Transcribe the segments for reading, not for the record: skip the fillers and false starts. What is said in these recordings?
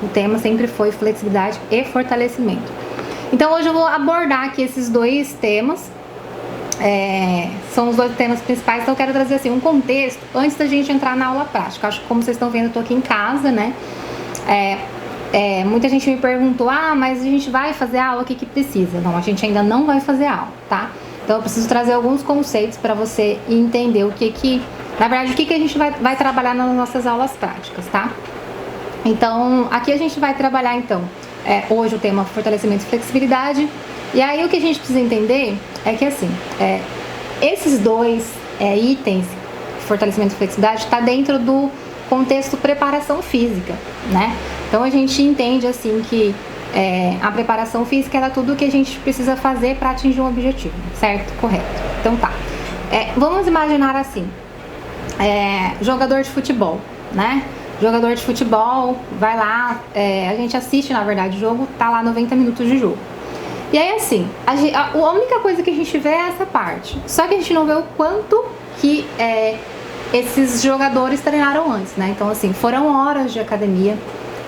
O tema sempre foi flexibilidade e fortalecimento. Então hoje eu vou abordar aqui esses dois temas. São os dois temas principais, então eu quero trazer assim um contexto antes da gente entrar na aula prática. Acho que, como vocês estão vendo, eu tô aqui em casa, né? Muita gente me perguntou, mas a gente vai fazer aula, o que precisa? Não, a gente ainda não vai fazer aula, tá? Então eu preciso trazer alguns conceitos para você entender na verdade, o que a gente vai trabalhar nas nossas aulas práticas, tá? Então, aqui a gente vai trabalhar, então, hoje o tema fortalecimento e flexibilidade. E aí o que a gente precisa entender é que, assim, esses dois itens, fortalecimento e flexibilidade, está dentro do contexto preparação física, né? Então a gente entende, assim, que a preparação física é tudo o que a gente precisa fazer para atingir um objetivo, certo? Correto. Então tá. Vamos imaginar assim, jogador de futebol, né? Jogador de futebol, vai lá, a gente assiste, na verdade, o jogo, tá lá 90 minutos de jogo. E aí, assim, a única coisa que a gente vê é essa parte. Só que a gente não vê o quanto que esses jogadores treinaram antes, né? Então, assim, foram horas de academia,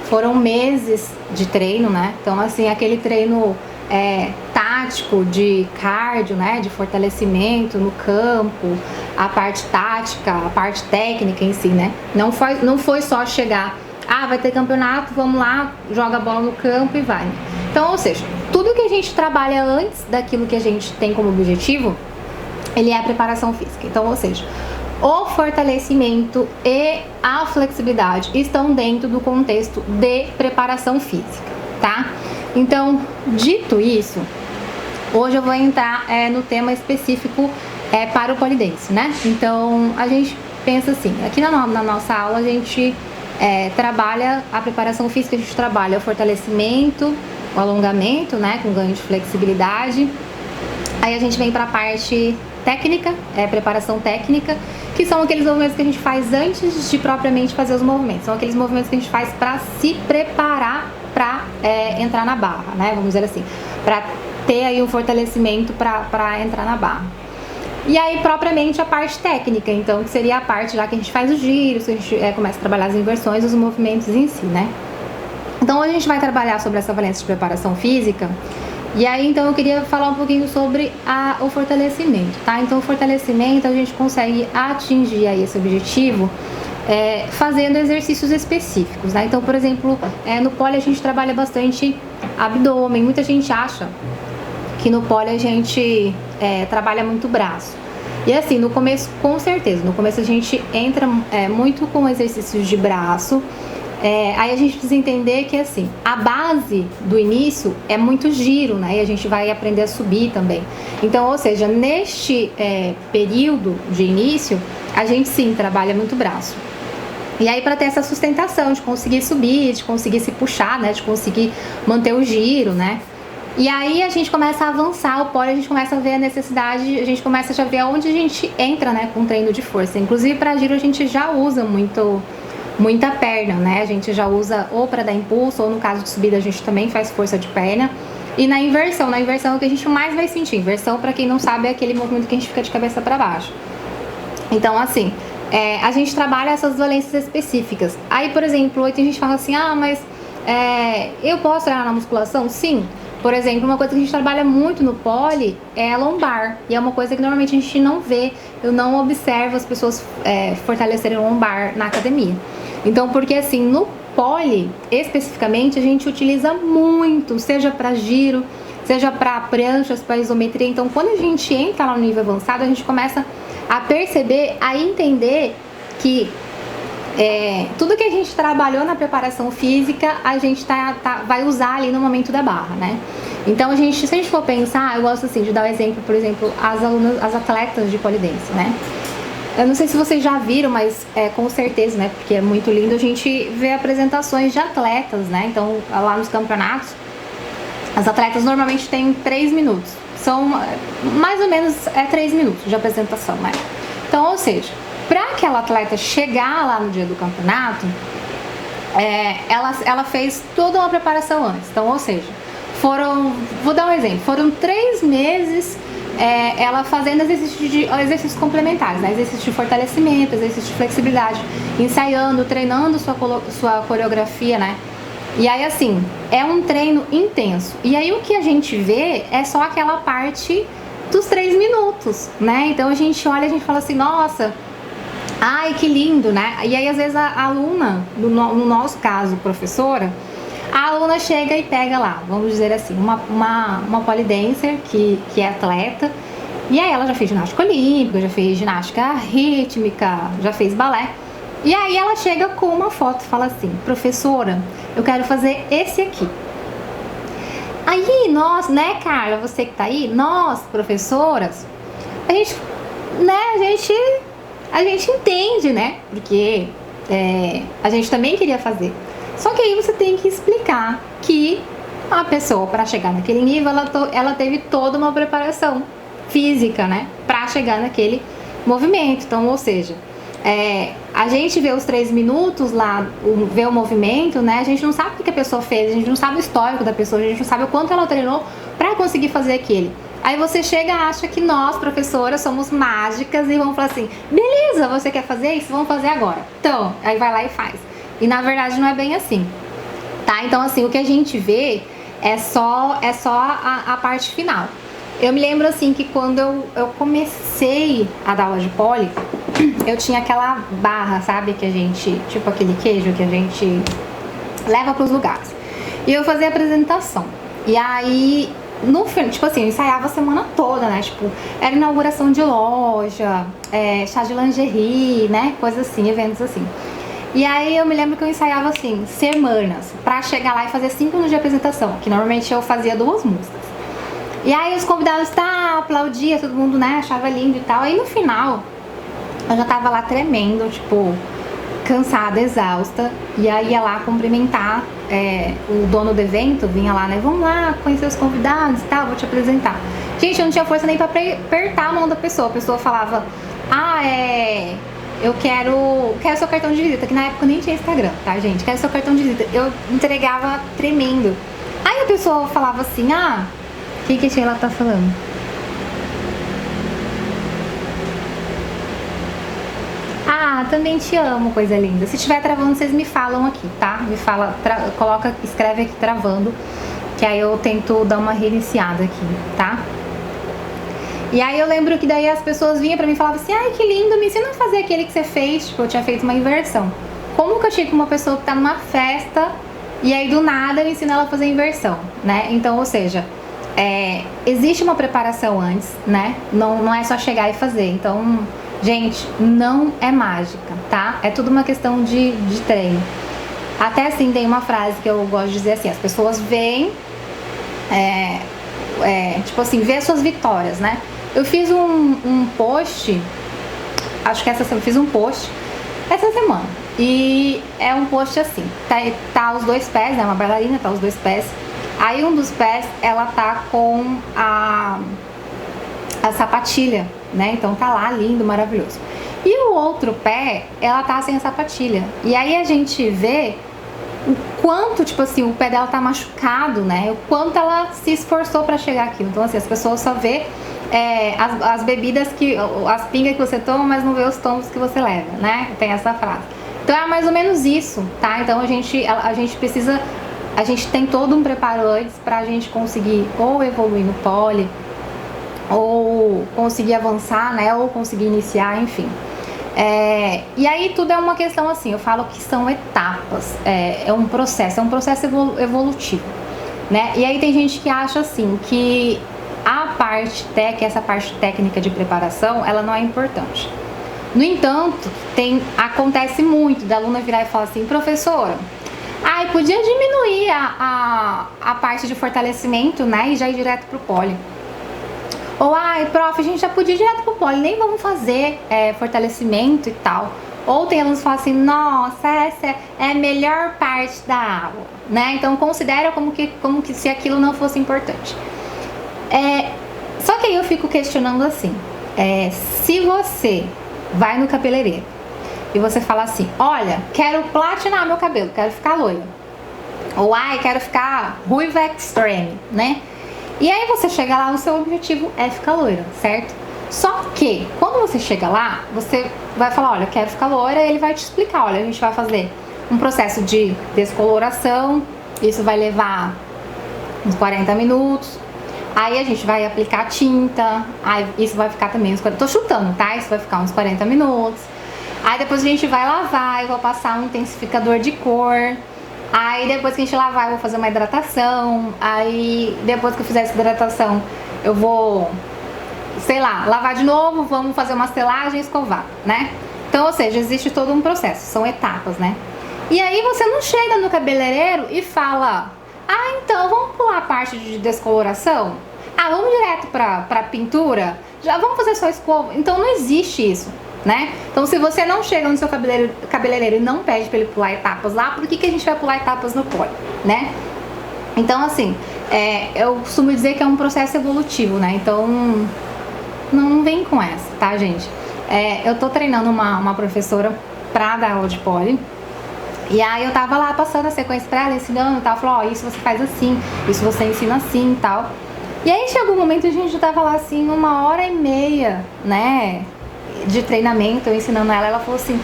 foram meses de treino, né? Então, assim, aquele treino tático, de cardio, né? De fortalecimento no campo, a parte tática, a parte técnica em si, né? Não foi só chegar, vai ter campeonato, vamos lá, joga a bola no campo e vai. Então, ou seja, tudo que a gente trabalha antes daquilo que a gente tem como objetivo, ele é a preparação física. Então, ou seja, o fortalecimento e a flexibilidade estão dentro do contexto de preparação física, tá? Então, dito isso, hoje eu vou entrar no tema específico para o pole dance, né? Então, a gente pensa assim, aqui na nossa aula a gente trabalha a preparação física, a gente trabalha o fortalecimento, o alongamento, né, com ganho de flexibilidade. Aí a gente vem para a parte técnica, preparação técnica, que são aqueles movimentos que a gente faz antes de propriamente fazer os movimentos. São aqueles movimentos que a gente faz para se preparar para entrar na barra, né? Vamos dizer assim, para ter aí um fortalecimento para entrar na barra. E aí, propriamente, a parte técnica, então, que seria a parte já que a gente faz os giros, que a gente começa a trabalhar as inversões, os movimentos em si, né? Então, hoje a gente vai trabalhar sobre essa valência de preparação física. E aí, então, eu queria falar um pouquinho sobre o fortalecimento, tá? Então, o fortalecimento, a gente consegue atingir aí esse objetivo fazendo exercícios específicos, né? Então, por exemplo, no pole a gente trabalha bastante abdômen. Muita gente acha que no pole a gente trabalha muito braço. E assim, no começo, com certeza, no começo a gente entra muito com exercícios de braço. Aí a gente precisa entender que, assim, a base do início é muito giro, né? E a gente vai aprender a subir também. Então, ou seja, neste período de início, a gente sim trabalha muito braço. E aí, para ter essa sustentação de conseguir subir, de conseguir se puxar, né? De conseguir manter o giro, né? E aí a gente começa a avançar o pole, a gente começa a ver a necessidade, a gente começa já a ver aonde a gente entra, né? Com treino de força. Inclusive, para giro a gente já usa muita perna, né? A gente já usa ou para dar impulso, ou no caso de subida a gente também faz força de perna. E na inversão é o que a gente mais vai sentir. Inversão, para quem não sabe, é aquele movimento que a gente fica de cabeça para baixo. Então, assim, a gente trabalha essas valências específicas. Aí, por exemplo, tem gente que fala assim, mas eu posso treinar na musculação? Sim. Por exemplo, uma coisa que a gente trabalha muito no pole é a lombar. E é uma coisa que normalmente a gente não vê, eu não observo as pessoas fortalecerem o lombar na academia. Então, porque assim, no pole, especificamente, a gente utiliza muito, seja para giro, seja para pranchas, para isometria. Então, quando a gente entra lá no nível avançado, a gente começa a perceber, a entender que tudo que a gente trabalhou na preparação física, a gente vai usar ali no momento da barra, né? Então, se a gente for pensar, eu gosto assim de dar um exemplo, por exemplo, as atletas de pole dance, né? Eu não sei se vocês já viram, mas com certeza, né? Porque é muito lindo a gente ver apresentações de atletas, né? Então, lá nos campeonatos, as atletas normalmente têm 3 minutos. São mais ou menos 3 minutos de apresentação, né? Então, ou seja, para aquela atleta chegar lá no dia do campeonato, ela fez toda uma preparação antes. Então, ou seja, vou dar um exemplo, foram 3 meses ela fazendo exercícios complementares, né? Exercício de fortalecimento, exercício de flexibilidade, ensaiando, treinando sua coreografia, né? E aí, assim, é um treino intenso. E aí, o que a gente vê é só aquela parte dos 3 minutos, né? Então, a gente olha e a gente fala assim, nossa, ai, que lindo, né? E aí, às vezes, a aluna, no nosso caso, professora, a aluna chega e pega lá, vamos dizer assim, uma pole dancer que é atleta, e aí ela já fez ginástica olímpica, já fez ginástica rítmica, já fez balé. E aí ela chega com uma foto e fala assim, professora, eu quero fazer esse aqui. Aí nós, né, Carla, você que tá aí, nós, professoras, a gente, né, a gente entende, né, porque a gente também queria fazer. Só que aí você tem que explicar que a pessoa, para chegar naquele nível, ela teve toda uma preparação física, né, para chegar naquele movimento. Então, ou seja, a gente vê os 3 minutos lá, vê o movimento, né, a gente não sabe o que a pessoa fez, a gente não sabe o histórico da pessoa, a gente não sabe o quanto ela treinou para conseguir fazer aquele. Aí você chega e acha que nós, professoras, somos mágicas e vamos falar assim, beleza, você quer fazer isso? Vamos fazer agora. Então, aí vai lá e faz. E na verdade não é bem assim, tá? Então, assim, o que a gente vê é só a parte final. Eu me lembro, assim, que quando eu comecei a dar aula de pole, eu tinha aquela barra, sabe? Que a gente, tipo aquele queijo que a gente leva pros lugares. E eu fazia apresentação. E aí, no fim, tipo assim, eu ensaiava a semana toda, né? Tipo, era inauguração de loja, chá de lingerie, né? Coisas assim, eventos assim. E aí eu me lembro que eu ensaiava assim, semanas, pra chegar lá e fazer 5 minutos de apresentação, que normalmente eu fazia 2 músicas. E aí os convidados aplaudia, todo mundo, né, achava lindo e tal. Aí no final, eu já tava lá tremendo, tipo, cansada, exausta. E aí ia lá cumprimentar o dono do evento, vinha lá, né, vamos lá conhecer os convidados e tal, vou te apresentar. Gente, eu não tinha força nem pra apertar a mão da pessoa. A pessoa falava, eu quero seu cartão de visita, que na época nem tinha Instagram, tá, gente? Quero seu cartão de visita. Eu entregava tremendo. Aí a pessoa falava assim, o que a Sheila tá falando? Também te amo, coisa linda. Se estiver travando, vocês me falam aqui, tá? Me fala, escreve aqui travando, que aí eu tento dar uma reiniciada aqui, tá? E aí eu lembro que daí as pessoas vinham pra mim e falavam assim, ai, que lindo, me ensina a fazer aquele que você fez. Tipo, eu tinha feito uma inversão. Como que eu chego com uma pessoa que tá numa festa e aí do nada eu ensino ela a fazer inversão, né? Então, ou seja, existe uma preparação antes, né? Não é só chegar e fazer. Então, gente, não é mágica, tá? É tudo uma questão de treino. Até assim, tem uma frase que eu gosto de dizer assim, as pessoas veem, tipo assim, vê as suas vitórias, né? Eu fiz um post, acho que eu fiz um post essa semana. E é um post assim, tá os 2 pés, né? Uma bailarina, tá os 2 pés. Aí um dos pés, ela tá com a sapatilha, né? Então tá lá, lindo, maravilhoso. E o outro pé, ela tá sem a sapatilha. E aí a gente vê o quanto, tipo assim, o pé dela tá machucado, né? O quanto ela se esforçou pra chegar aqui. Então, assim, as pessoas só vê as bebidas, as pingas que você toma, mas não vê os tombos que você leva, né? Tem essa frase. Então é mais ou menos isso, tá? Então a gente precisa, a gente tem todo um preparo antes pra gente conseguir ou evoluir no pole, ou conseguir avançar, né? Ou conseguir iniciar, enfim. E aí tudo é uma questão assim, eu falo que são etapas, é um processo evolutivo, né? E aí tem gente que acha assim, que essa parte técnica de preparação, ela não é importante. No entanto, acontece muito da aluna virar e falar assim, professora, podia diminuir a parte de fortalecimento, né? E já ir direto pro pole. Ou, prof, a gente já podia ir direto pro pole, nem vamos fazer fortalecimento e tal. Ou tem alunos que falam assim, nossa, essa é a melhor parte da aula, né? Então considera como que se aquilo não fosse importante. Só que aí eu fico questionando assim, se você vai no cabeleireiro e você fala assim, olha, quero platinar meu cabelo, quero ficar loira. Ou, quero ficar ruiva extreme, né? E aí você chega lá, o seu objetivo é ficar loira, certo? Só que, quando você chega lá, você vai falar, olha, eu quero ficar loira, e ele vai te explicar, olha, a gente vai fazer um processo de descoloração, Isso vai levar uns 40 minutos. Aí a gente vai aplicar tinta. Aí isso vai ficar também uns 40. Tô chutando, tá? Isso vai ficar uns 40 minutos. Aí depois a gente vai lavar. Eu vou passar um intensificador de cor. Aí depois que a gente lavar, eu vou fazer uma hidratação. Aí depois que eu fizer essa hidratação, eu vou, sei lá, lavar de novo. Vamos fazer uma selagem e escovar, né? Então, ou seja, existe todo um processo. São etapas, né? E aí você não chega no cabeleireiro e fala: ah, então vamos pular a parte de descoloração? Ah, vamos direto pra pintura? Já vamos fazer só escova? Então não existe isso, né? Então se você não chega no seu cabeleireiro e não pede pra ele pular etapas lá, por que a gente vai pular etapas no poli, né? Então assim, eu costumo dizer que é um processo evolutivo, né? Então não vem com essa, tá, gente? Eu tô treinando uma professora pra dar aula de poli. E aí eu tava lá passando a sequência pra ela, ensinando e tal, falou, ó, isso você faz assim, isso você ensina assim e tal. E aí chegou um momento, a gente tava lá assim, 1h30, né, de treinamento, eu ensinando ela falou assim,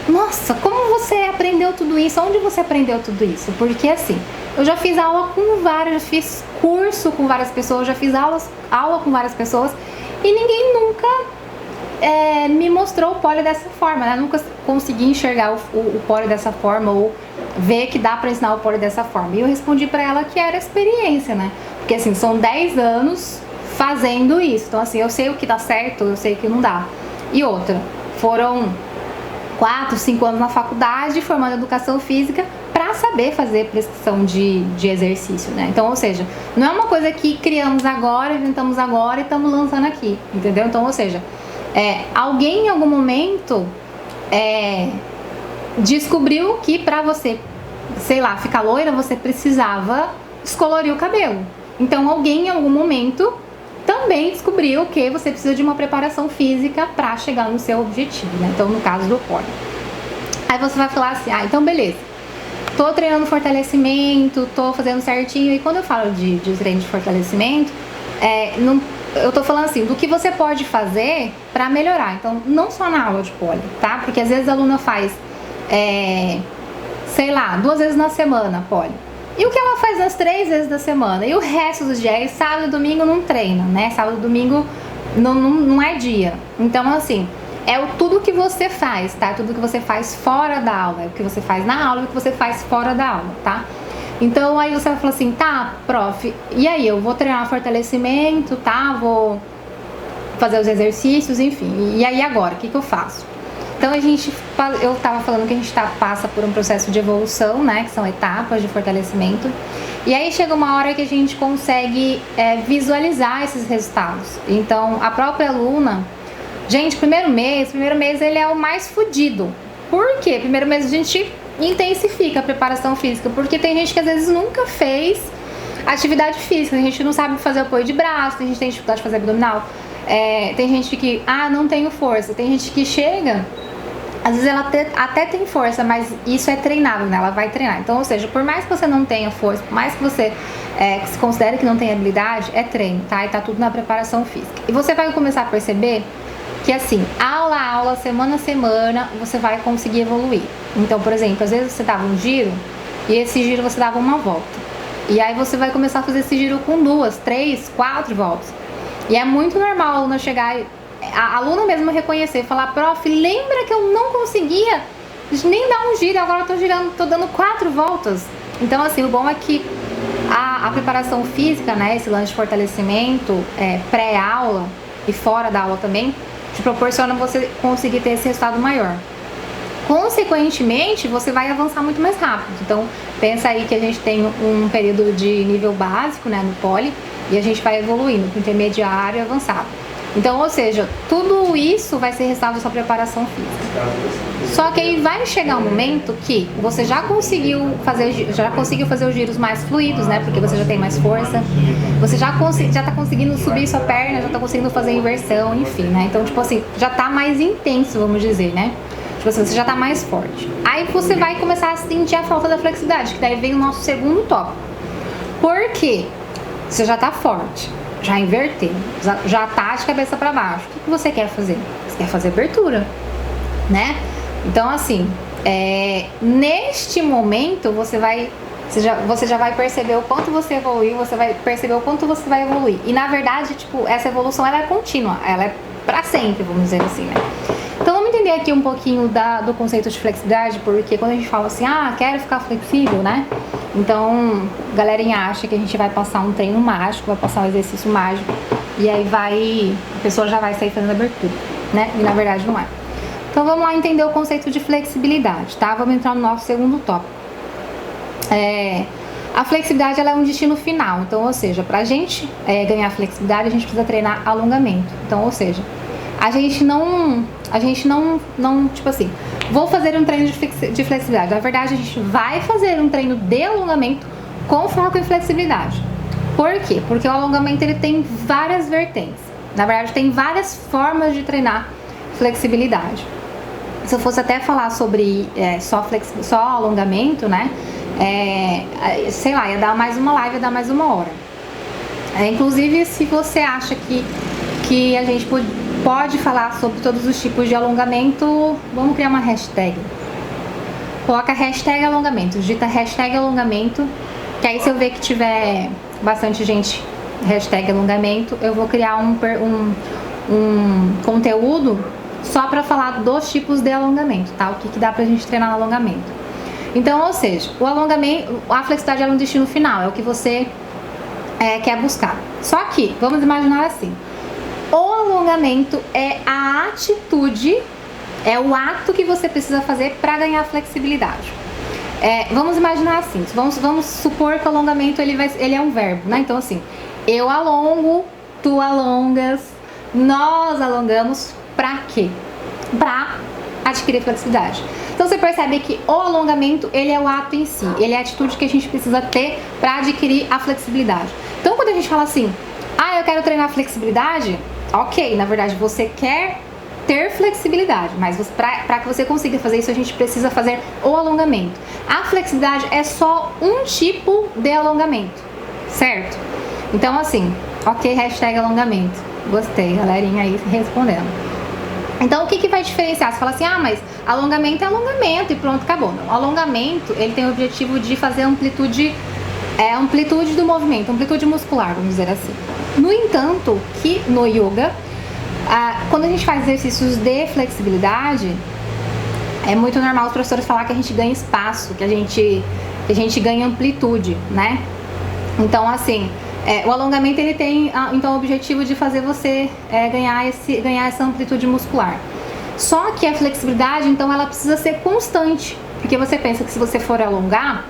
nossa, como você aprendeu tudo isso? Onde você aprendeu tudo isso? Porque assim, eu já fiz aula com várias, já fiz curso com várias pessoas, já fiz aula com várias pessoas e ninguém nunca me mostrou o poli dessa forma, né? Eu nunca consegui enxergar o poli dessa forma ou ver que dá pra ensinar o poli dessa forma. E eu respondi pra ela que era experiência, né? Porque assim, são 10 anos fazendo isso. Então assim, eu sei o que dá certo, eu sei o que não dá. E outra, foram 4, 5 anos na faculdade formando educação física pra saber fazer prescrição de exercício, né? Então, ou seja, não é uma coisa que criamos agora, inventamos agora e estamos lançando aqui, entendeu? Então, ou seja, alguém em algum momento descobriu que pra você, sei lá, ficar loira, você precisava descolorir o cabelo. Então alguém em algum momento também descobriu que você precisa de uma preparação física pra chegar no seu objetivo, né? Então no caso do poli. Aí você vai falar assim, ah, então beleza, tô treinando fortalecimento, tô fazendo certinho. E quando eu falo de treino de fortalecimento, eu tô falando assim, do que você pode fazer pra melhorar. Então, não só na aula de poli, tá? Porque às vezes a aluna faz, sei lá, 2 vezes na semana poli. E o que ela faz nas 3 vezes da semana? E o resto dos dias, sábado e domingo não treina, né? Sábado e domingo não é dia. Então, assim, tudo que você faz, tá? Tudo que você faz fora da aula. É o que você faz na aula e o que você faz fora da aula, tá? Então aí você vai falar assim, tá, prof, e aí eu vou treinar fortalecimento, tá, vou fazer os exercícios, enfim, e aí agora, o que eu faço? Então eu tava falando que a gente passa por um processo de evolução, né, que são etapas de fortalecimento, e aí chega uma hora que a gente consegue visualizar esses resultados. Então a própria aluna, gente, primeiro mês ele é o mais fodido. Por quê? Primeiro mês a gente intensifica a preparação física, porque tem gente que às vezes nunca fez atividade física, tem gente que não sabe fazer apoio de braço, tem gente que tem dificuldade de fazer abdominal, tem gente que, não tenho força, tem gente que chega, às vezes ela até tem força, mas isso é treinável, né? Ela vai treinar. Então, ou seja, por mais que você não tenha força, por mais que você se considere que não tenha habilidade, é treino, tá? E tá tudo na preparação física. E você vai começar a perceber que assim, aula a aula, semana a semana, você vai conseguir evoluir. Então, por exemplo, às vezes você dava um giro e esse giro você dava uma volta. E aí você vai começar a fazer esse giro com 2, 3, 4 voltas. E é muito normal a aluna chegar, a aluna mesmo reconhecer, falar, prof, lembra que eu não conseguia nem dar um giro, agora eu tô girando, tô dando 4 voltas. Então, assim, o bom é que a preparação física, né, esse lance de fortalecimento, pré-aula e fora da aula também, te proporciona você conseguir ter esse resultado maior. Consequentemente, você vai avançar muito mais rápido. Então, pensa aí que a gente tem um período de nível básico, né, no poli, e a gente vai evoluindo para o intermediário e avançado. Então, ou seja, tudo isso vai ser resultado da sua preparação física. Só que aí vai chegar um momento que você já conseguiu fazer os giros mais fluidos, né? Porque você já tem mais força, você já tá conseguindo subir sua perna, já tá conseguindo fazer inversão, enfim, né? Então, tipo assim, já tá mais intenso, vamos dizer, né? Tipo assim, você já tá mais forte. Aí você vai começar a sentir a falta da flexibilidade, que daí vem o nosso segundo tópico. Por quê? Você já tá forte, já inverteu, já tá de cabeça para baixo. O que você quer fazer? Você quer fazer abertura, né? Então, assim, neste momento você vai você já vai perceber o quanto você evoluiu, você vai perceber o quanto você vai evoluir. E na verdade, tipo, essa evolução ela é contínua, ela é pra sempre, vamos dizer assim, né? Então vamos entender aqui um pouquinho do conceito de flexibilidade, porque quando a gente fala assim, quero ficar flexível, né? Então, a galerinha acha que a gente vai passar um treino mágico, vai passar um exercício mágico, e aí a pessoa já vai sair fazendo abertura, né? E na verdade não é. Então vamos lá entender o conceito de flexibilidade, tá? Vamos entrar no nosso segundo tópico. A flexibilidade ela é um destino final, então, ou seja, pra gente ganhar flexibilidade, a gente precisa treinar alongamento. Então, ou seja, a gente não, tipo assim, vou fazer um treino de flexibilidade. Na verdade, a gente vai fazer um treino de alongamento com foco em flexibilidade. Por quê? Porque o alongamento ele tem várias vertentes. Na verdade, tem várias formas de treinar flexibilidade. Se eu fosse até falar sobre só alongamento, né? Sei lá, ia dar mais uma live, ia dar mais uma hora. Inclusive, se você acha que a gente pode falar sobre todos os tipos de alongamento, vamos criar uma hashtag. Coloca hashtag alongamento, digita hashtag alongamento, que aí se eu ver que tiver bastante gente hashtag alongamento, eu vou criar um conteúdo só para falar dos tipos de alongamento, tá? O que dá pra gente treinar no alongamento. Então, ou seja, o alongamento, a flexibilidade é um destino final, é o que você quer buscar. Só que, vamos imaginar assim, o alongamento é a atitude, é o ato que você precisa fazer para ganhar flexibilidade. Vamos imaginar assim, vamos supor que o alongamento ele é um verbo, né? Então assim, eu alongo, tu alongas, nós alongamos, pra quê? Pra adquirir flexibilidade. Então você percebe que o alongamento ele é o ato em si, ele é a atitude que a gente precisa ter para adquirir a flexibilidade. Então quando a gente fala assim, eu quero treinar flexibilidade, ok, na verdade você quer ter flexibilidade, mas para que você consiga fazer isso a gente precisa fazer o alongamento. A flexibilidade é só um tipo de alongamento, certo? Então assim, ok, hashtag alongamento, gostei, galerinha aí respondendo. Então, o que vai diferenciar? Você fala assim, mas alongamento é alongamento e pronto, acabou. Não, alongamento, ele tem o objetivo de fazer amplitude do movimento, amplitude muscular, vamos dizer assim. No entanto, que no yoga, quando a gente faz exercícios de flexibilidade, é muito normal os professores falar que a gente ganha espaço, que a gente ganha amplitude, né? Então, assim, o alongamento ele tem então o objetivo de fazer você ganhar essa amplitude muscular. Só que a flexibilidade, então, ela precisa ser constante, porque você pensa que se você for alongar,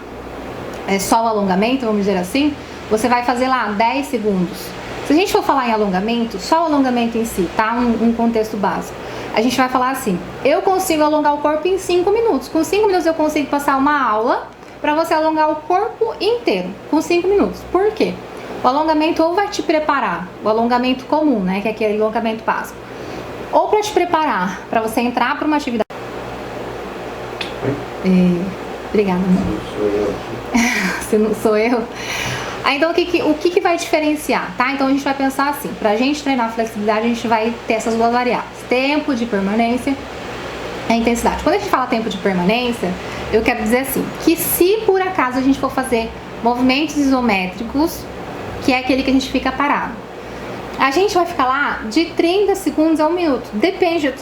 só o alongamento, vamos dizer assim, você vai fazer lá 10 segundos. Se a gente for falar em alongamento, só o alongamento em si, tá? Um contexto básico. A gente vai falar assim, eu consigo alongar o corpo em 5 minutos. Com 5 minutos eu consigo passar uma aula para você alongar o corpo inteiro, com 5 minutos. Por quê? O alongamento ou vai te preparar, o alongamento comum, né, que é aquele alongamento básico, ou para te preparar, para você entrar para uma atividade. Obrigada, amor. Sou eu. Se não sou eu. Então o que vai diferenciar, tá? Então a gente vai pensar assim, pra gente treinar a flexibilidade, a gente vai ter essas duas variáveis, tempo de permanência e intensidade. Quando a gente fala tempo de permanência, eu quero dizer assim, que se por acaso a gente for fazer movimentos isométricos, que é aquele que a gente fica parado, a gente vai ficar lá de 30 segundos a 1 minuto. Depende, eu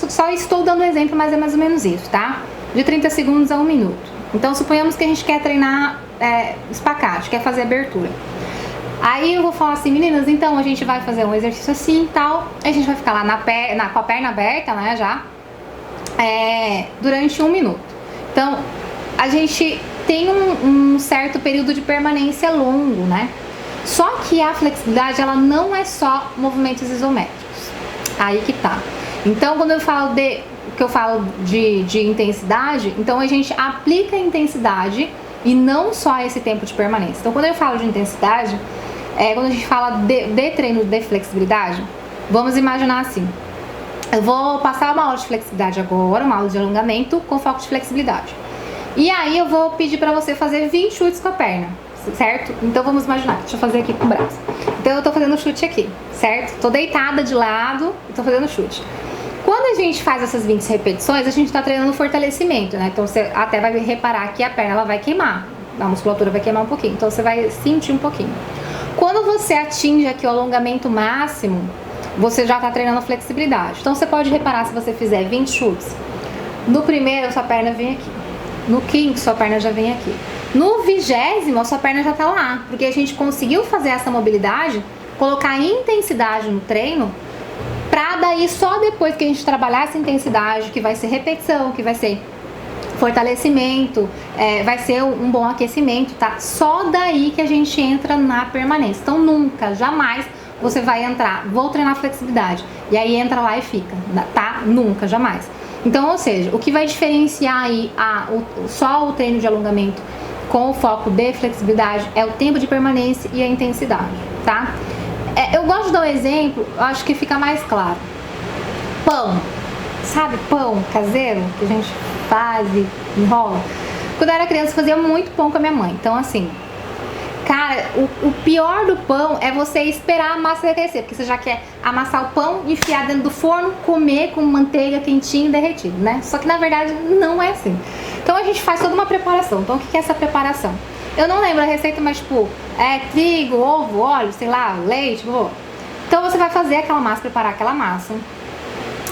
só estou dando exemplo, mas é mais ou menos isso, tá? De 30 segundos a 1 minuto. Então, suponhamos que a gente quer treinar espacate, quer fazer abertura. Aí eu vou falar assim, meninas, então a gente vai fazer um exercício assim e tal. A gente vai ficar lá com a perna aberta, né, já, durante 1 minuto. Então, a gente tem um certo período de permanência longo, né? Só que a flexibilidade, ela não é só movimentos isométricos. Aí que tá. Então, quando eu falo de intensidade, então a gente aplica a intensidade e não só esse tempo de permanência. Então, quando eu falo de intensidade, quando a gente fala de treino de flexibilidade, vamos imaginar assim, eu vou passar uma aula de flexibilidade agora, uma aula de alongamento com foco de flexibilidade. E aí eu vou pedir pra você fazer 20 chutes com a perna, certo? Então vamos imaginar, deixa eu fazer aqui com o braço. Então eu tô fazendo chute aqui, certo? Tô deitada de lado e tô fazendo chute. Quando a gente faz essas 20 repetições, a gente tá treinando fortalecimento, né? Então você até vai reparar que a perna ela vai queimar. A musculatura vai queimar um pouquinho, então você vai sentir um pouquinho. Quando você atinge aqui o alongamento máximo, você já está treinando flexibilidade. Então você pode reparar, se você fizer 20 chutes, no primeiro sua perna vem aqui, no quinto sua perna já vem aqui, no 20º a sua perna já está lá, porque a gente conseguiu fazer essa mobilidade, colocar intensidade no treino, pra daí só depois que a gente trabalhar essa intensidade, que vai ser repetição, que vai ser fortalecimento, vai ser um bom aquecimento, tá? Só daí que a gente entra na permanência. Então nunca, jamais você vai entrar, vou treinar flexibilidade, e aí entra lá e fica, tá? Nunca, jamais. Então, ou seja, o que vai diferenciar aí só o treino de alongamento com o foco de flexibilidade é o tempo de permanência e a intensidade, tá? Eu gosto de dar um exemplo, eu acho que fica mais claro. Pão, sabe pão caseiro que a gente faz e enrola? Quando eu era criança eu fazia muito pão com a minha mãe, então assim, cara, o pior do pão é você esperar a massa crescer, porque você já quer amassar o pão, enfiar dentro do forno, comer com manteiga quentinha e derretida, né? Só que na verdade não é assim. Então a gente faz toda uma preparação. Então o que é essa preparação? Eu não lembro a receita, mas tipo, trigo, ovo, óleo, sei lá, leite, Então você vai fazer aquela massa, preparar aquela massa,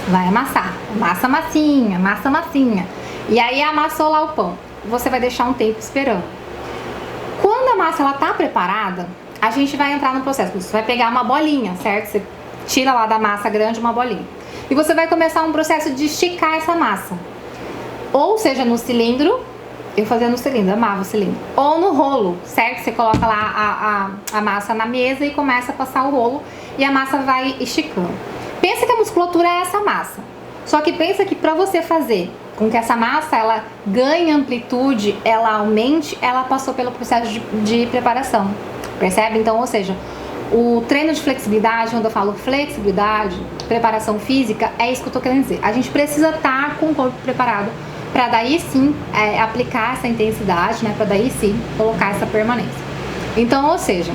vai amassar, massa massinha. E aí amassou lá o pão. Você vai deixar um tempo esperando. Quando a massa ela tá preparada, a gente vai entrar no processo. Você vai pegar uma bolinha, certo? Você tira lá da massa grande uma bolinha. E você vai começar um processo de esticar essa massa. Ou seja, no cilindro, eu fazia no cilindro, amava o cilindro. Ou no rolo, certo? Você coloca lá a massa na mesa e começa a passar o rolo e a massa vai esticando. Pensa que a musculatura é essa massa. Só que pensa que para você fazer com que essa massa ela ganhe amplitude, ela aumente, ela passou pelo processo de preparação. Percebe? Então, ou seja, o treino de flexibilidade, quando eu falo flexibilidade, preparação física, é isso que eu tô querendo dizer. A gente precisa estar com o corpo preparado para daí sim aplicar essa intensidade, né? Para daí sim colocar essa permanência. Então, ou seja,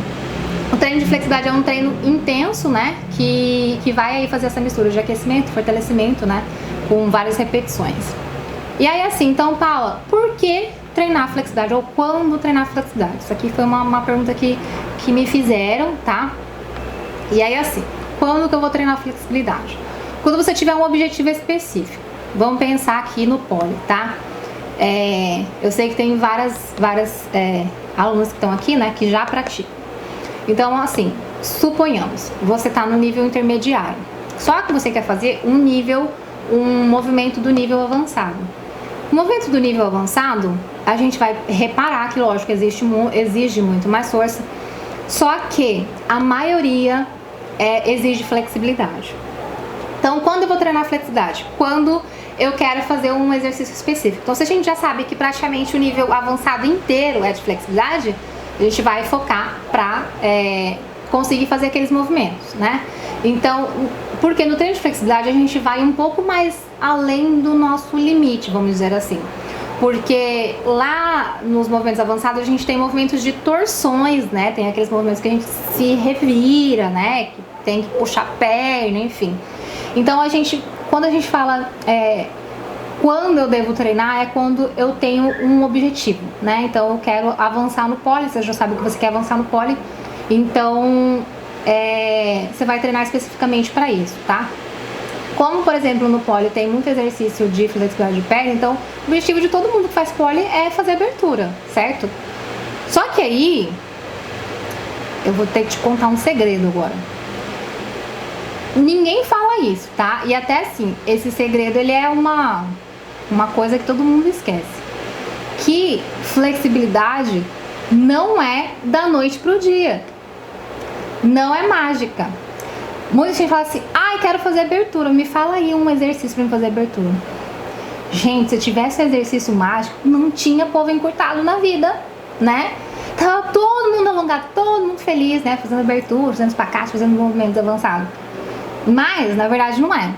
o treino de flexibilidade é um treino intenso, né? Que vai aí fazer essa mistura de aquecimento, fortalecimento, né? Com várias repetições. E aí assim, então Paula, por que treinar flexibilidade? Ou quando treinar flexibilidade? Isso aqui foi uma pergunta que me fizeram, tá? E aí assim, quando que eu vou treinar flexibilidade? Quando você tiver um objetivo específico. Vamos pensar aqui no pole, tá? Eu sei que tem várias alunas que estão aqui, né? Que já praticam. Então assim, suponhamos, você tá no nível intermediário. Só que você quer fazer um movimento do nível avançado. O movimento do nível avançado, a gente vai reparar que, lógico, exige muito mais força, só que a maioria exige flexibilidade. Então, quando eu vou treinar flexibilidade? Quando eu quero fazer um exercício específico. Então, se a gente já sabe que praticamente o nível avançado inteiro é de flexibilidade, a gente vai focar para conseguir fazer aqueles movimentos, né? Então, porque no treino de flexibilidade a gente vai um pouco mais além do nosso limite, vamos dizer assim. Porque lá nos movimentos avançados a gente tem movimentos de torções, né? Tem aqueles movimentos que a gente se revira, né? Que tem que puxar a perna, enfim. Então quando a gente fala quando eu devo treinar, é quando eu tenho um objetivo, né? Então eu quero avançar no pole, você já sabe que você quer avançar no pole, então você vai treinar especificamente para isso, tá? Como, por exemplo, no pole tem muito exercício de flexibilidade de perna, então o objetivo de todo mundo que faz pole é fazer abertura, certo? Só que aí, eu vou ter que te contar um segredo agora. Ninguém fala isso, tá? E até assim, esse segredo ele é uma coisa que todo mundo esquece. Que flexibilidade não é da noite pro dia. Não é mágica. Muita gente fala assim, quero fazer abertura, me fala aí um exercício pra me fazer abertura. Gente, se tivesse exercício mágico, não tinha povo encurtado na vida, né? Tava todo mundo alongado, todo mundo feliz, né? Fazendo abertura, fazendo espacate, fazendo movimentos avançados. Mas, na verdade, não é.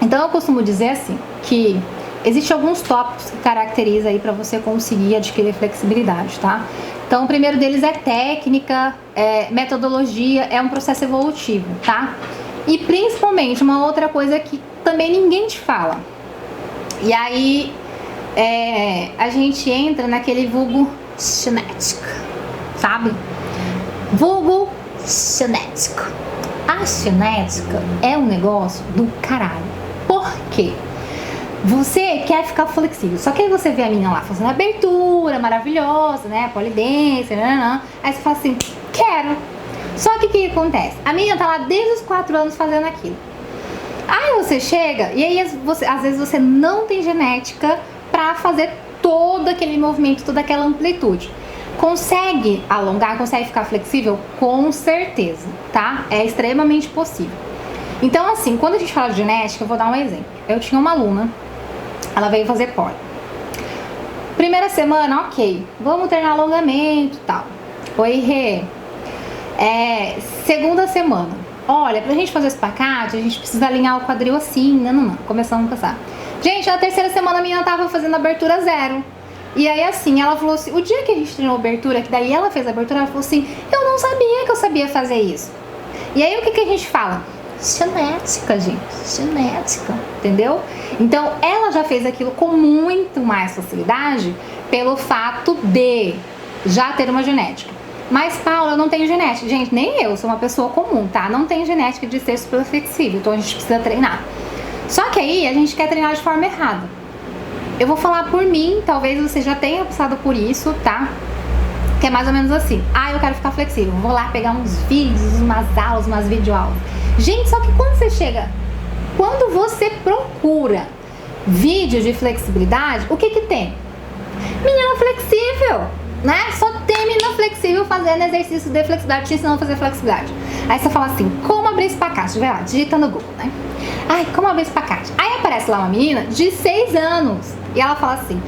Então, eu costumo dizer assim, que existem alguns tópicos que caracterizam aí pra você conseguir adquirir flexibilidade, tá? Então, o primeiro deles é técnica, metodologia, é um processo evolutivo, tá? E principalmente, uma outra coisa que também ninguém te fala. E aí, a gente entra naquele vulgo cinética, sabe? Vulgo cinética. A cinética é um negócio do caralho. Por quê? Você quer ficar flexível, só que aí você vê a menina lá fazendo abertura maravilhosa, né? Polidense, aí você fala assim, quero. Só que o que acontece? A menina tá lá desde os 4 anos fazendo aquilo. Aí você chega e aí às vezes você não tem genética pra fazer todo aquele movimento, toda aquela amplitude. Consegue alongar, consegue ficar flexível? Com certeza, tá? É extremamente possível. Então assim, quando a gente fala de genética, eu vou dar um exemplo. Eu tinha uma aluna, ela veio fazer pole. Primeira semana, ok, vamos treinar alongamento e tal. Oi, Rê. Segunda semana, olha, pra gente fazer o espacate, a gente precisa alinhar o quadril assim, não. Começamos a passar. Gente, na terceira semana a menina tava fazendo abertura 0. E aí assim, ela falou assim, o dia que a gente treinou abertura, que daí ela fez a abertura, ela falou assim, eu não sabia que eu sabia fazer isso. E aí o que a gente fala? Genética, gente, genética, entendeu? Então ela já fez aquilo com muito mais facilidade pelo fato de já ter uma genética. Mas Paula, eu não tenho genética. Gente, nem eu, sou uma pessoa comum, tá? Não tenho genética de ser super flexível, então a gente precisa treinar. Só que aí a gente quer treinar de forma errada. Eu vou falar por mim, talvez você já tenha passado por isso, tá? Que é mais ou menos assim, eu quero ficar flexível, vou lá pegar uns vídeos, umas aulas, umas videoaulas. Gente, só que quando você procura vídeo de flexibilidade, o que tem? Menina flexível, né? Só tem menina flexível fazendo exercício de flexibilidade, te ensinando a fazer flexibilidade. Aí você fala assim, como abrir espacate? Vai lá, digita no Google, né? Como abrir espacate? Aí aparece lá uma menina de 6 anos e ela fala assim,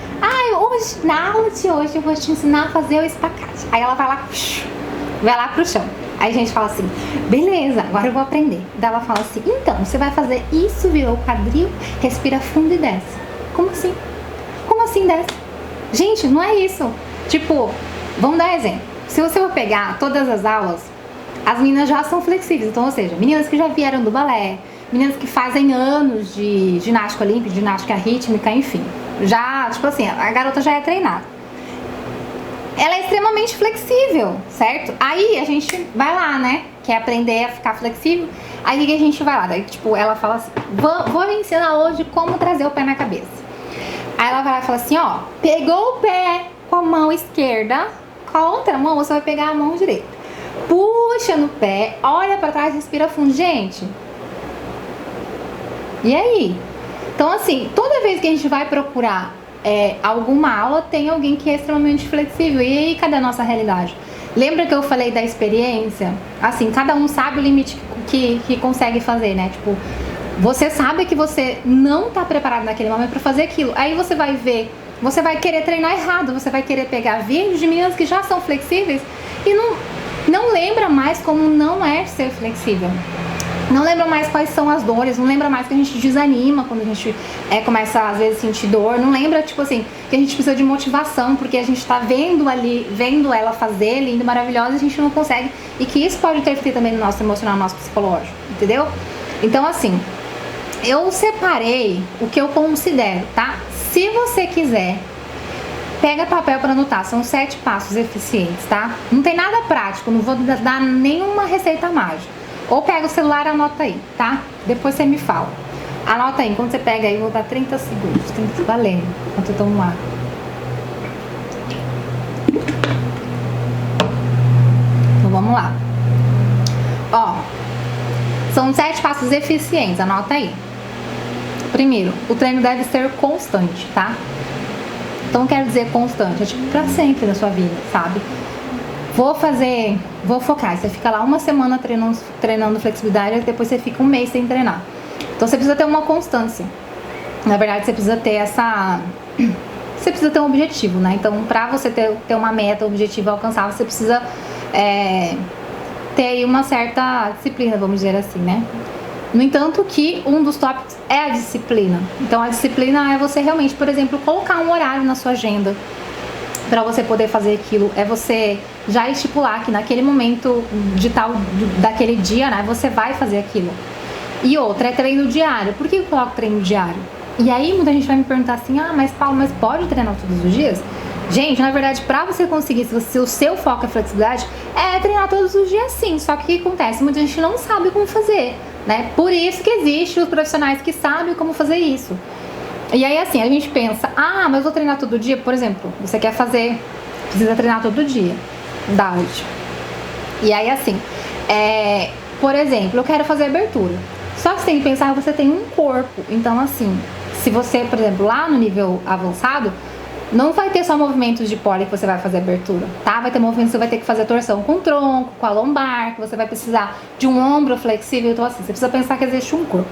hoje, na aula de hoje eu vou te ensinar a fazer o espacate. Aí ela vai lá pro chão. Aí a gente fala assim, beleza, agora eu vou aprender. Daí ela fala assim, então, você vai fazer isso, virou o quadril, respira fundo e desce. Como assim? Como assim desce? Gente, não é isso. Tipo, vamos dar exemplo. Se você for pegar todas as aulas, as meninas já são flexíveis. Então, ou seja, meninas que já vieram do balé, meninas que fazem anos de ginástica olímpica, ginástica rítmica, enfim. Já, tipo assim, a garota já é treinada. Ela é extremamente flexível, certo? Aí a gente vai lá, né? Quer aprender a ficar flexível. Aí a gente vai lá. Daí, tipo, ela fala assim, vou me ensinar hoje como trazer o pé na cabeça. Aí ela vai lá e fala assim, pegou o pé com a mão esquerda, com a outra mão você vai pegar a mão direita. Puxa no pé, olha pra trás, respira fundo. Gente, e aí? Então assim, toda vez que a gente vai procurar alguma aula, tem alguém que é extremamente flexível. E aí, cadê a nossa realidade? Lembra que eu falei da experiência? Assim, cada um sabe o limite que consegue fazer, né? Tipo, você sabe que você não tá preparado naquele momento pra fazer aquilo. Aí você vai ver, você vai querer treinar errado, você vai querer pegar vídeos de meninas que já são flexíveis e não lembra mais como não é ser flexível. Não lembra mais quais são as dores, não lembra mais que a gente desanima quando a gente começa às vezes a sentir dor, não lembra, tipo assim, que a gente precisa de motivação, porque a gente tá vendo ela fazer, linda, maravilhosa, e a gente não consegue, e que isso pode interferir também no nosso emocional, no nosso psicológico, entendeu? Então assim, eu separei o que eu considero, tá? Se você quiser, pega papel para anotar, são 7 passos eficientes, tá? Não tem nada prático, não vou dar nenhuma receita mágica. Ou pega o celular e anota aí, tá? Depois você me fala. Anota aí, quando você pega aí, eu vou dar 30 segundos. 30 valendo, enquanto eu tomo ar. Então vamos lá. São 7 passos eficientes, anota aí. Primeiro, o treino deve ser constante, tá? Então quero dizer constante, é tipo pra sempre na sua vida, sabe? Vou focar, você fica lá uma semana treinando flexibilidade, depois você fica um mês sem treinar. Então você precisa ter uma constância. Na verdade, você precisa ter um objetivo, né? Então, pra você ter uma meta, um objetivo alcançável, você precisa ter aí uma certa disciplina, vamos dizer assim, né? No entanto que um dos tópicos é a disciplina. Então a disciplina é você realmente, por exemplo, colocar um horário na sua agenda para você poder fazer aquilo, é você já estipular que naquele momento daquele dia, né, você vai fazer aquilo. E outra é treino diário. Por que eu coloco treino diário? E aí muita gente vai me perguntar assim, mas Paulo, mas pode treinar todos os dias? Gente, na verdade, pra você conseguir, se o seu foco é flexibilidade, é treinar todos os dias sim. Só que o que acontece? Muita gente não sabe como fazer, né? Por isso que existem os profissionais que sabem como fazer isso. E aí, assim, a gente pensa, ah, mas eu vou treinar todo dia? Por exemplo, você quer fazer, precisa treinar todo dia, DART. E aí, assim, por exemplo, eu quero fazer abertura. Só que você tem que pensar que você tem um corpo. Então, assim, se você, por exemplo, lá no nível avançado, não vai ter só movimentos de pole que você vai fazer abertura, tá? Vai ter movimentos que você vai ter que fazer torção com o tronco, com a lombar, que você vai precisar de um ombro flexível. Então, assim, você precisa pensar que existe um corpo.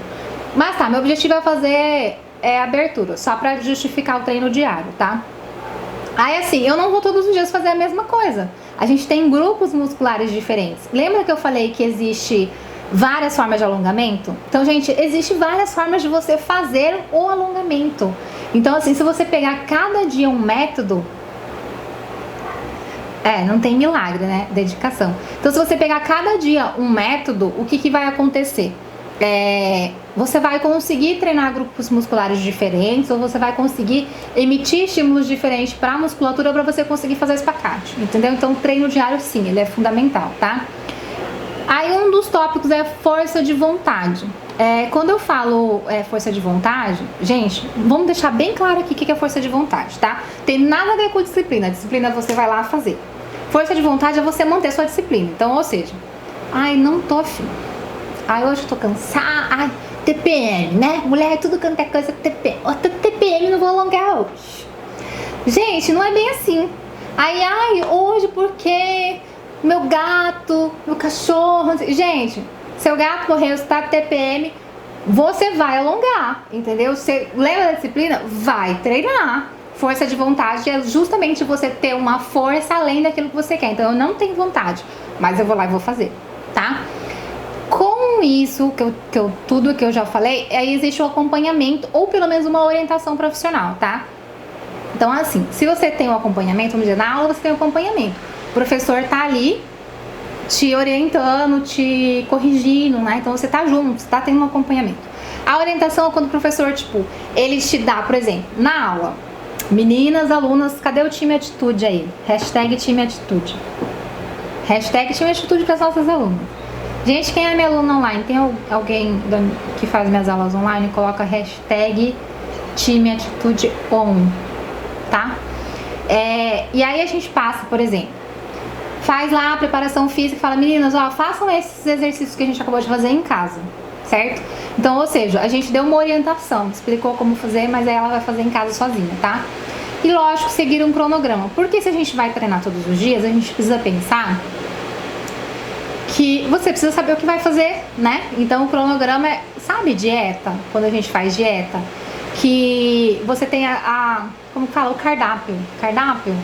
Mas tá, meu objetivo é fazer abertura, só pra justificar o treino diário, tá? Aí, assim, eu não vou todos os dias fazer a mesma coisa. A gente tem grupos musculares diferentes. Lembra que eu falei que existe várias formas de alongamento? Então, gente, existe várias formas de você fazer o alongamento. Então, assim, se você pegar cada dia um método, não tem milagre, né? Dedicação. Então, se você pegar cada dia um método, o que vai acontecer? Você vai conseguir treinar grupos musculares diferentes, ou você vai conseguir emitir estímulos diferentes para a musculatura para você conseguir fazer espacate, entendeu? Então, o treino diário, sim, ele é fundamental, tá? Aí, um dos tópicos é força de vontade. Quando eu falo força de vontade, gente, vamos deixar bem claro aqui o que é força de vontade, tá? Tem nada a ver com disciplina. Disciplina você vai lá fazer. Força de vontade é você manter sua disciplina. Então, ou seja, ai, não tô afim. Ai, hoje eu tô cansada. Ai, TPM, né? Mulher, tudo quanto é coisa TPM. Ó, TPM, não vou alongar hoje. Gente, não é bem assim. Ai, hoje porque meu gato, meu cachorro... Gente, seu gato morreu, você tá TPM, você vai alongar, entendeu? Você lembra da disciplina? Vai treinar. Força de vontade é justamente você ter uma força além daquilo que você quer. Então, eu não tenho vontade, mas eu vou lá e vou fazer, tá? Com isso, tudo que eu já falei, aí existe o acompanhamento, ou pelo menos uma orientação profissional, tá? Então, assim, se você tem um acompanhamento, vamos dizer, na aula você tem um acompanhamento. O professor tá ali te orientando, te corrigindo, né? Então, você tá junto, você tá tendo um acompanhamento. A orientação é quando o professor, tipo, ele te dá, por exemplo, na aula, meninas, alunas, cadê o time atitude aí? Hashtag time atitude. Hashtag time atitude para as nossas alunas. Gente, quem é minha aluna online? Tem alguém que faz minhas aulas online? Coloca hashtag time atitude on, tá? E aí a gente passa, por exemplo, faz lá a preparação física e fala, meninas, ó, façam esses exercícios que a gente acabou de fazer em casa, certo? Então, ou seja, a gente deu uma orientação, explicou como fazer, mas aí ela vai fazer em casa sozinha, tá? E lógico, seguir um cronograma. Porque se a gente vai treinar todos os dias, a gente precisa pensar que você precisa saber o que vai fazer, né? Então, o cronograma sabe, dieta, quando a gente faz dieta, que você tem como fala, o cardápio. Cardápio?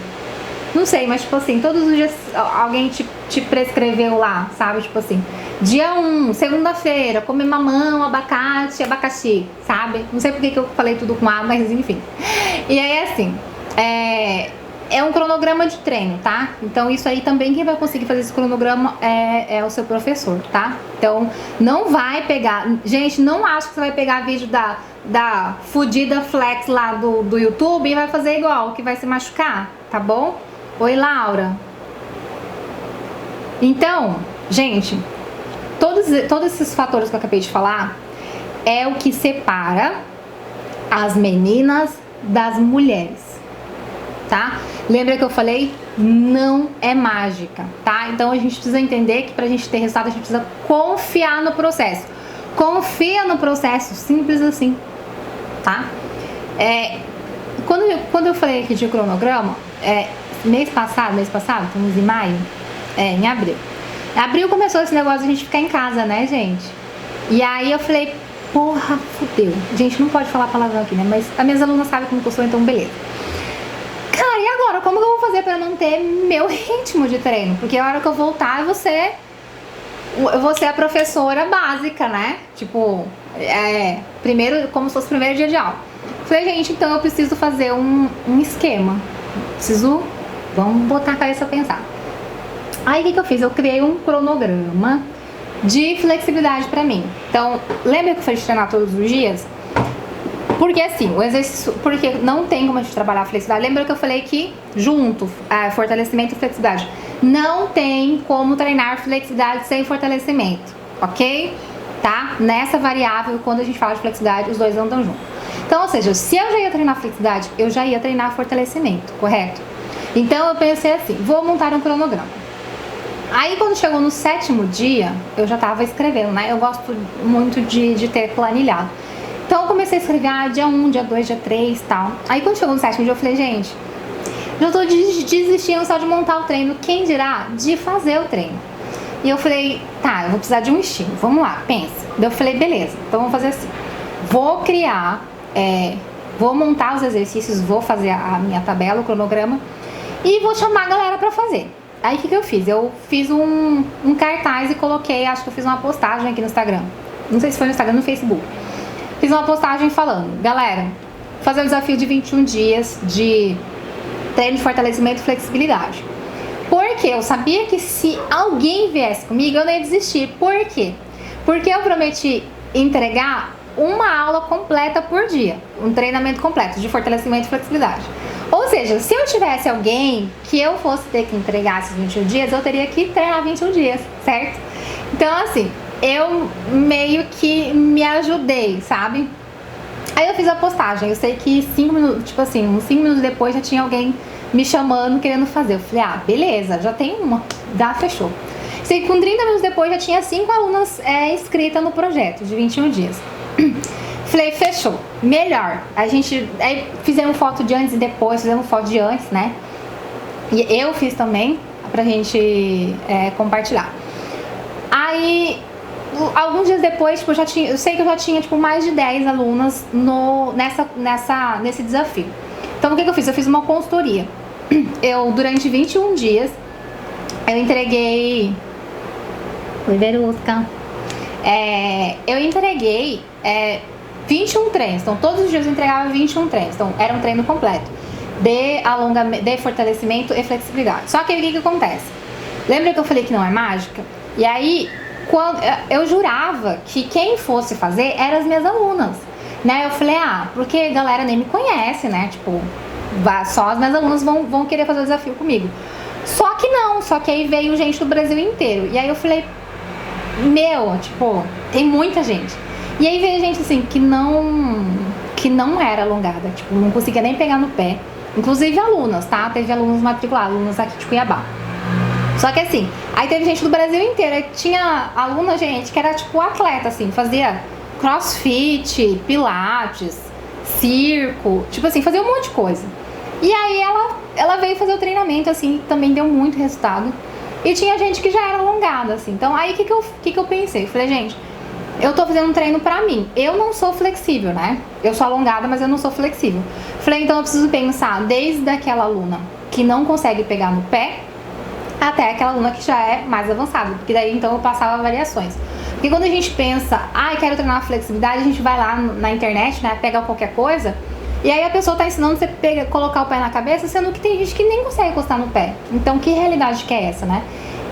Não sei, mas tipo assim, todos os dias alguém te prescreveu lá, sabe? Tipo assim, dia 1, segunda-feira, comer mamão, abacate, abacaxi, sabe? Não sei porque que eu falei tudo com A, mas enfim. E aí, assim, é um cronograma de treino, tá? Então, isso aí também, quem vai conseguir fazer esse cronograma é o seu professor, tá? Então, não vai pegar... Gente, não acho que você vai pegar vídeo da fudida flex lá do YouTube e vai fazer igual, que vai se machucar, tá bom? Oi, Laura. Então, gente, todos esses fatores que eu acabei de falar é o que separa as meninas das mulheres, tá? Lembra que eu falei? Não é mágica, tá? Então a gente precisa entender que pra gente ter resultado a gente precisa confiar no processo. Confia no processo, simples assim, tá? Quando eu falei aqui de cronograma, mês passado, estamos em maio, em abril. Em abril começou esse negócio de a gente ficar em casa, né, gente? E aí eu falei, porra, fudeu. Gente, não pode falar palavrão aqui, né? Mas as minhas alunas sabem como que eu sou, então beleza. Cara, e agora? Como que eu vou fazer pra manter meu ritmo de treino? Porque a hora que eu voltar, eu vou ser a professora básica, né? Tipo, primeiro, como se fosse o primeiro dia de aula. Falei, gente, então eu preciso fazer um esquema. Vamos botar a cabeça a pensar. Aí o que eu fiz? Eu criei um cronograma de flexibilidade pra mim. Então, lembra que eu falei de treinar todos os dias? Porque assim, o exercício, porque não tem como a gente trabalhar a flexibilidade. Lembra que eu falei que junto, fortalecimento e flexibilidade. Não tem como treinar flexibilidade sem fortalecimento, ok? Tá? Nessa variável, quando a gente fala de flexibilidade, os dois andam juntos. Então, ou seja, se eu já ia treinar flexibilidade, eu já ia treinar fortalecimento, correto? Então eu pensei assim, vou montar um cronograma. Aí quando chegou no 7º dia, eu já tava escrevendo, né? Eu gosto muito de ter planilhado. Então eu comecei a escrever dia 1, dia 2, dia 3 e tal. Aí quando chegou no 7º dia, eu falei, gente, eu tô desistindo só de montar o treino, quem dirá de fazer o treino. E eu falei, tá, eu vou precisar de um estímulo, vamos lá, pensa. Daí eu falei, beleza, então vamos fazer assim. Vou criar, vou montar os exercícios, vou fazer a minha tabela, o cronograma, e vou chamar a galera pra fazer. Aí o que eu fiz? Eu fiz um cartaz e coloquei, acho que eu fiz uma postagem aqui no Instagram. Não sei se foi no Instagram, no Facebook. Fiz uma postagem falando, galera, fazer o desafio de 21 dias de treino de fortalecimento e flexibilidade. Porque eu sabia que se alguém viesse comigo, eu não ia desistir. Por quê? Porque eu prometi entregar uma aula completa por dia. Um treinamento completo de fortalecimento e flexibilidade. Ou seja, se eu tivesse alguém que eu fosse ter que entregar esses 21 dias, eu teria que treinar 21 dias, certo? Então, assim, eu meio que me ajudei, sabe? Aí eu fiz a postagem. Eu sei que 5 minutos, tipo assim, uns 5 minutos depois já tinha alguém me chamando, querendo fazer. Eu falei, beleza, já tem uma, fechou. Sei que com 30 minutos depois já tinha 5 alunas inscritas no projeto de 21 dias. Falei, fechou, melhor. Aí fizemos foto de antes e depois, fizemos foto de antes, né? E eu fiz também, pra gente compartilhar. Aí, alguns dias depois, tipo, eu sei que eu já tinha tipo, mais de 10 alunas nesse desafio. Então, o que eu fiz? Eu fiz uma consultoria. Durante 21 dias, eu entreguei... Oi, Verusca. Eu entreguei 21 treinos. Então, todos os dias eu entregava 21 treinos. Então, era um treino completo de fortalecimento e flexibilidade. Só que aí, o que acontece? Lembra que eu falei que não é mágica? E aí, quando eu jurava que quem fosse fazer eram as minhas alunas, né? Eu falei, porque a galera nem me conhece, né? Tipo, só as minhas alunas vão querer fazer o desafio comigo. Só que não, só que aí veio gente do Brasil inteiro. E aí eu falei, tipo, tem muita gente. E aí veio gente assim, que não era alongada, tipo, não conseguia nem pegar no pé. Inclusive alunas, tá? Teve alunos matriculados, alunas aqui de Cuiabá. Só que assim, aí teve gente do Brasil inteiro. Aí tinha aluna, gente, que era tipo atleta, assim, fazia crossfit, pilates, circo, tipo assim, fazia um monte de coisa. E aí ela veio fazer o treinamento, assim, também deu muito resultado. E tinha gente que já era alongada, assim. Então aí o que eu pensei? Eu falei, gente, eu tô fazendo um treino pra mim. Eu não sou flexível, né? Eu sou alongada, mas eu não sou flexível. Falei, então eu preciso pensar desde aquela aluna que não consegue pegar no pé até aquela aluna que já é mais avançada. Porque daí então eu passava variações. Porque quando a gente pensa, quero treinar flexibilidade, a gente vai lá na internet, né? Pega qualquer coisa. E aí a pessoa tá ensinando você colocar o pé na cabeça, sendo que tem gente que nem consegue encostar no pé. Então que realidade que é essa, né?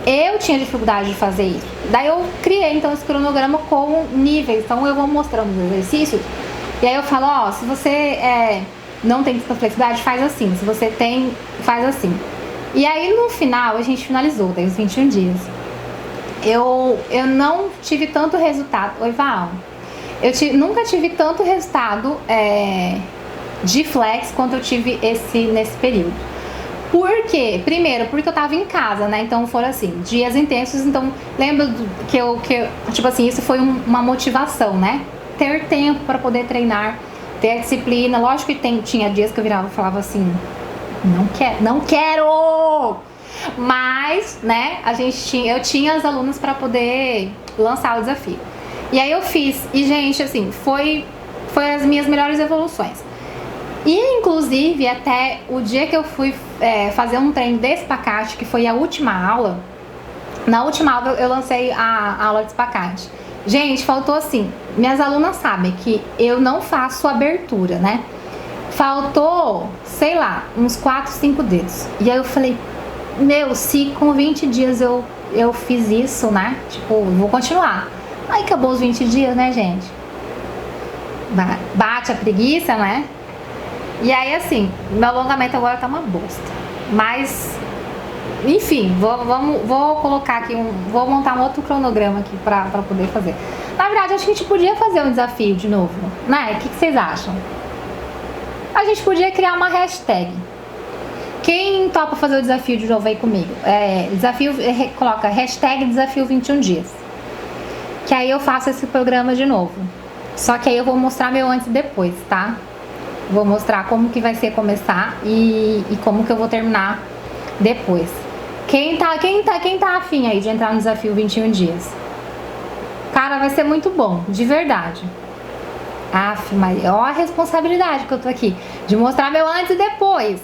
Eu tinha dificuldade de fazer isso. Daí eu criei então esse cronograma com níveis. Então eu vou mostrando os exercícios. E aí eu falo, se você não tem tanta flexibilidade, faz assim. Se você tem, faz assim. E aí no final a gente finalizou, daí os 21 dias. Eu não tive tanto resultado. Oi, Val. Nunca tive tanto resultado de flex quanto eu tive nesse período. Por quê? Primeiro, porque eu tava em casa, né? Então foram assim, dias intensos. Então, lembra que eu tipo assim, isso foi uma motivação, né? Ter tempo para poder treinar, ter disciplina. Lógico que tinha dias que eu virava e falava assim, não quero! Mas, né, eu tinha as alunas para poder lançar o desafio. E aí eu fiz. E, gente, assim, foi as minhas melhores evoluções. E, inclusive, até o dia que eu fui fazer um treino de espacate, que foi a última aula, na última aula eu lancei a aula de espacate. Gente, faltou assim, minhas alunas sabem que eu não faço abertura, né? Faltou, sei lá, uns 4, 5 dedos. E aí eu falei, se com 20 dias eu fiz isso, né? Tipo, vou continuar. Aí acabou os 20 dias, né, gente? bate a preguiça, né? E aí, assim, meu alongamento agora tá uma bosta. Mas, enfim, vou colocar aqui vou montar um outro cronograma aqui pra poder fazer. Na verdade, acho que a gente podia fazer um desafio de novo, né? O que vocês acham? A gente podia criar uma hashtag. Quem topa fazer o desafio de novo aí comigo? Coloca hashtag desafio 21 dias. Que aí eu faço esse programa de novo. Só que aí eu vou mostrar meu antes e depois, tá? Vou mostrar como que vai ser começar e como que eu vou terminar depois. Quem tá afim aí de entrar no desafio 21 dias? Cara, vai ser muito bom, de verdade. Mas ó a responsabilidade que eu tô aqui, de mostrar meu antes e depois.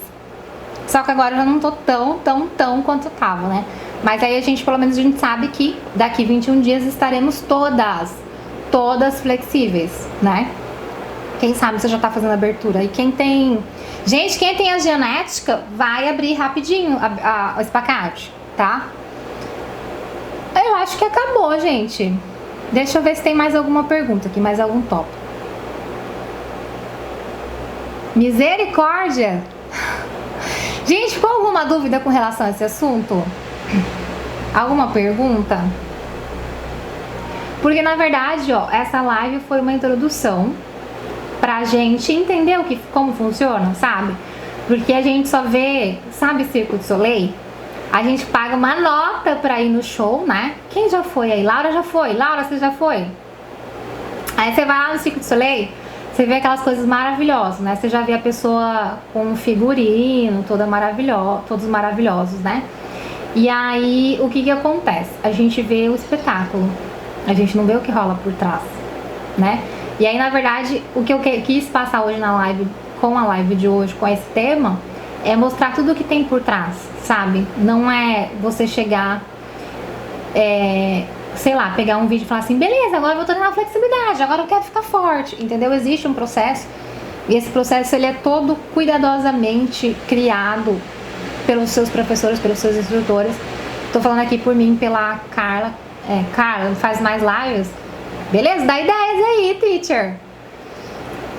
Só que agora eu já não tô tão quanto eu tava, né? Mas aí pelo menos a gente sabe que daqui 21 dias estaremos todas flexíveis, né? Quem sabe você já tá fazendo abertura. E quem tem a genética, vai abrir rapidinho o espacate, tá? Eu acho que acabou, gente. Deixa eu ver se tem mais alguma pergunta aqui, mais algum tópico. Misericórdia! Gente, ficou alguma dúvida com relação a esse assunto? Alguma pergunta? Porque na verdade, ó, essa live foi uma introdução pra gente entender como funciona, sabe? Porque a gente só vê, sabe, Cirque du Soleil? A gente paga uma nota pra ir no show, né? Quem já foi aí? Laura já foi. Laura, você já foi? Aí você vai lá no Cirque du Soleil, você vê aquelas coisas maravilhosas, né? Você já vê a pessoa com um figurino, todos maravilhosos, né? E aí, o que acontece? A gente vê o espetáculo, a gente não vê o que rola por trás, né? E aí, na verdade, o que eu quis passar hoje na live, com a live de hoje, com esse tema, é mostrar tudo o que tem por trás, sabe? Não é você chegar, sei lá, pegar um vídeo e falar assim, beleza, agora eu vou treinar flexibilidade, agora eu quero ficar forte, entendeu? Existe um processo, e esse processo ele é todo cuidadosamente criado pelos seus professores, pelos seus instrutores. Tô falando aqui por mim, pela Carla. Carla, faz mais lives? Beleza? Dá ideias aí, teacher.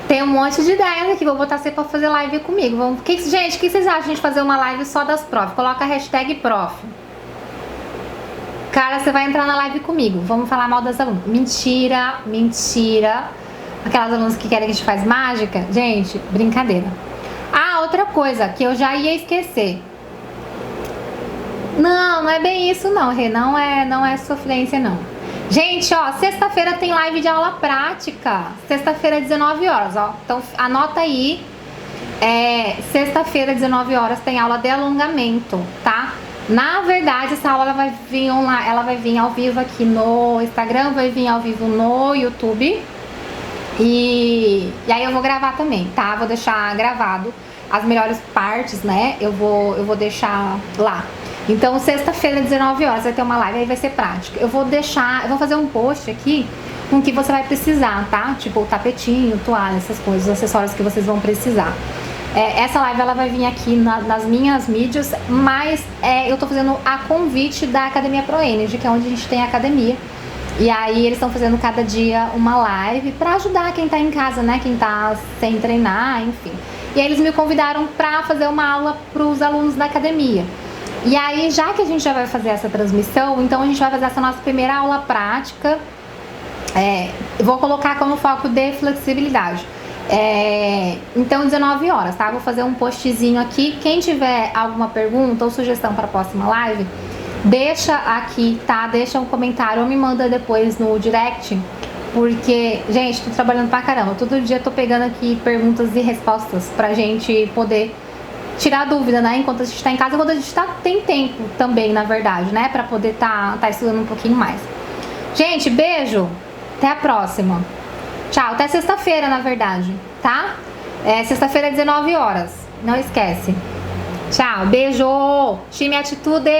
Tem um monte de ideias aqui, vou botar você pra fazer live comigo. Gente, o que vocês acham de fazer uma live só das prof? Coloca a hashtag prof. Cara, você vai entrar na live comigo. Vamos falar mal das alunas. Mentira. Aquelas alunas que querem que a gente faz mágica. Gente, brincadeira. Ah, outra coisa que eu já ia esquecer. Não é bem isso não, Rê. Não é sofrência, não. Gente, ó, sexta-feira tem live de aula prática. Sexta-feira, 19 horas, ó. Então, anota aí. Sexta-feira, 19 horas, tem aula de alongamento, tá? Na verdade, essa aula ela vai vir ao vivo aqui no Instagram, vai vir ao vivo no YouTube. E aí eu vou gravar também, tá? Vou deixar gravado as melhores partes, né? Eu vou deixar lá. Então, sexta-feira, 19 horas, vai ter uma live, aí vai ser prática. Eu vou fazer um post aqui com o que você vai precisar, tá? Tipo, o tapetinho, toalha, essas coisas, os acessórios que vocês vão precisar. Essa live, ela vai vir aqui nas minhas mídias, mas eu tô fazendo a convite da Academia Pro Energy, que é onde a gente tem a academia. E aí, eles estão fazendo cada dia uma live pra ajudar quem tá em casa, né? Quem tá sem treinar, enfim. E aí, eles me convidaram pra fazer uma aula pros alunos da academia. E aí, já que a gente já vai fazer essa transmissão, então a gente vai fazer essa nossa primeira aula prática. Vou colocar como foco de flexibilidade. Então, 19 horas, tá? Vou fazer um postzinho aqui. Quem tiver alguma pergunta ou sugestão para a próxima live, deixa aqui, tá? Deixa um comentário ou me manda depois no direct. Porque, gente, tô trabalhando pra caramba. Todo dia tô pegando aqui perguntas e respostas pra gente poder tirar dúvida, né? Enquanto a gente tá em casa, enquanto a gente tem tempo também, na verdade, né? Pra poder tá estudando um pouquinho mais. Gente, beijo. Até a próxima. Tchau. Até sexta-feira, na verdade, tá? Sexta-feira, 19 horas. Não esquece. Tchau. Beijo. Time Atitude.